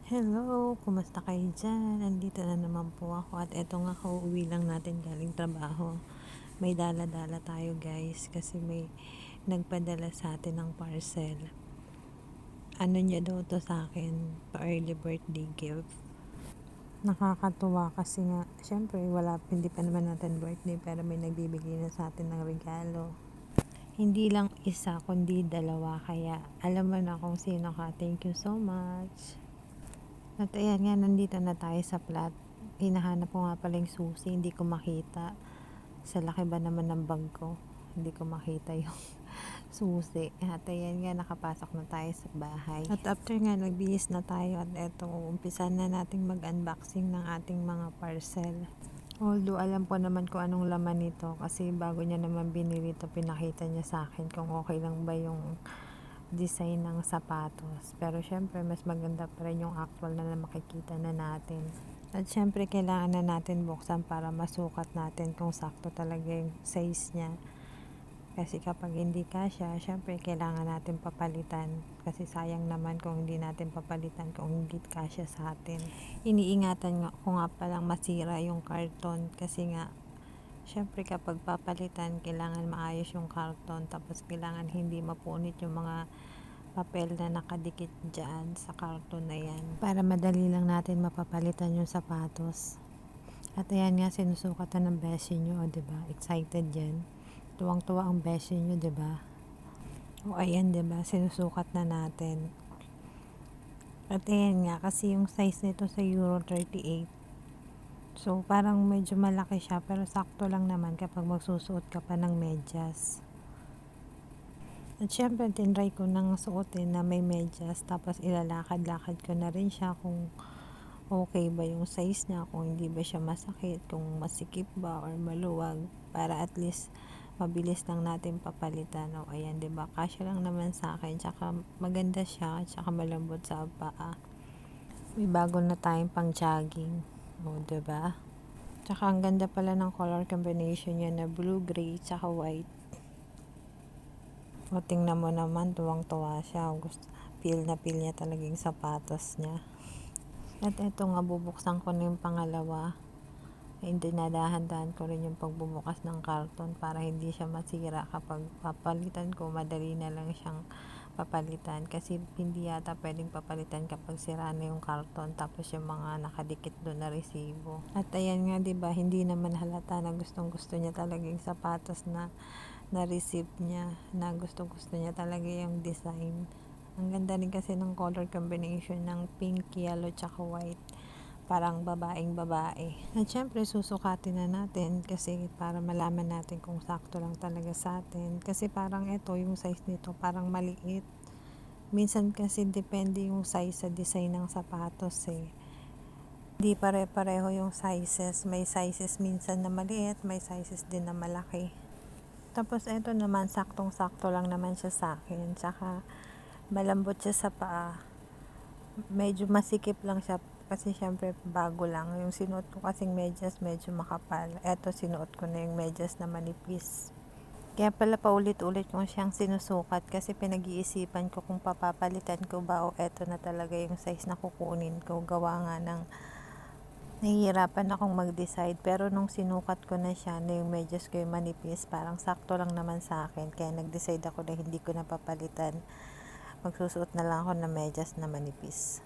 Hello, kumusta kayo dyan? Nandito na naman po ako at eto nga kauwi lang natin galing trabaho. May dala-dala tayo guys kasi may nagpadala sa atin ng parcel. Ano niya daw to sa akin? Pa-early birthday gift. Nakakatuwa kasi nga, syempre hindi pa naman natin birthday pero may nagbibigay na sa atin ng regalo. Hindi lang isa kundi dalawa kaya alam mo na kung sino ka. Thank you so much. At ayan nga, nandito na tayo sa flat. Hinahanap ko nga pala yung susi, hindi ko makita. Sa laki ba naman ng bag ko, hindi ko makita yung susi. At ayan nga, nakapasok na tayo sa bahay. At after nga, nagbihis na tayo at eto, umpisa na nating mag-unboxing ng ating mga parcel. Although alam ko naman kung anong laman nito kasi bago niya naman binili ito, pinakita niya sa akin kung okay lang ba yung design ng sapatos. Pero syempre, mas maganda pa rin yung actual na makikita na natin. At syempre, kailangan na natin buksan para masukat natin kung sakto talaga yung size niya. Kasi kapag hindi kasya, syempre, kailangan natin papalitan. Kasi sayang naman kung hindi natin papalitan kung hindi kasya sa atin. Iniingatan ko nga palang masira yung karton kasi nga syempre kapag papalitan, kailangan maayos yung karton, tapos kailangan hindi mapunit yung mga papel na nakadikit dyan sa karton na yan. Para madali lang natin mapapalitan yung sapatos. At ayan nga, sinusukatan ng beshi nyo, o diba? Excited yan. Tuwang-tuwa ang beshi nyo, diba? O ayan, diba? Sinusukat na natin. At ayan nga, kasi yung size nito sa Euro 38. So, parang medyo malaki siya pero sakto lang naman kapag magsusuot ka pa ng medyas. At syempre, tinry ko nang suotin na may medyas tapos ilalakad-lakad ko na rin siya kung okay ba yung size niya, kung hindi ba siya masakit, kung masikip ba or maluwag para at least mabilis lang natin papalitan. O ayan, diba? Kasya lang naman sa akin. Tsaka maganda siya. Tsaka malambot sa paa. May bago na tayong pang jogging. O diba? Tsaka ang ganda pala ng color combination niya na blue, gray, tsaka white. O tingnan mo naman, tuwang-tuwa siya. Feel niya talaga yung sapatos niya. At eto nga, bubuksan ko na yung pangalawa. Hindi dinadahan-dahan ko rin yung pagbubukas ng karton para hindi siya masira. Kapag papalitan ko, madali na lang siyang papalitan kasi hindi yata pwedeng papalitan kapag sira na yung karton tapos yung mga nakadikit doon na resibo. At ayan nga, diba, hindi naman halata na gustong gusto niya talaga yung sapatos na na-receive niya, na gustong gusto niya talaga yung design. Ang ganda rin kasi ng color combination ng pink, yellow, tsaka white. Parang babaeng babae. At syempre, susukatin na natin kasi para malaman natin kung sakto lang talaga sa atin. Kasi parang ito, yung size nito, parang maliit. Minsan kasi depende yung size sa design ng sapatos eh. Hindi pare-pareho yung sizes. May sizes minsan na maliit, may sizes din na malaki. Tapos ito naman, saktong-sakto lang naman siya sa akin. Tsaka malambot siya sa paa. Medyo masikip lang siya kasi syempre bago lang. Yung sinuot ko kasing medyas medyo makapal. Eto, sinuot ko na yung medyas na manipis. Kaya pala paulit-ulit ko siyang sinusukat kasi pinag-iisipan ko kung papapalitan ko ba o eto na talaga yung size na kukunin ko. Gawa nga ng nahihirapan akong mag-decide pero nung sinukat ko na siya na yung medyas ko yung manipis, parang sakto lang naman sa akin. Kaya nag-decide ako na hindi ko na papalitan. Magsusuot na lang ako ng medyas na manipis.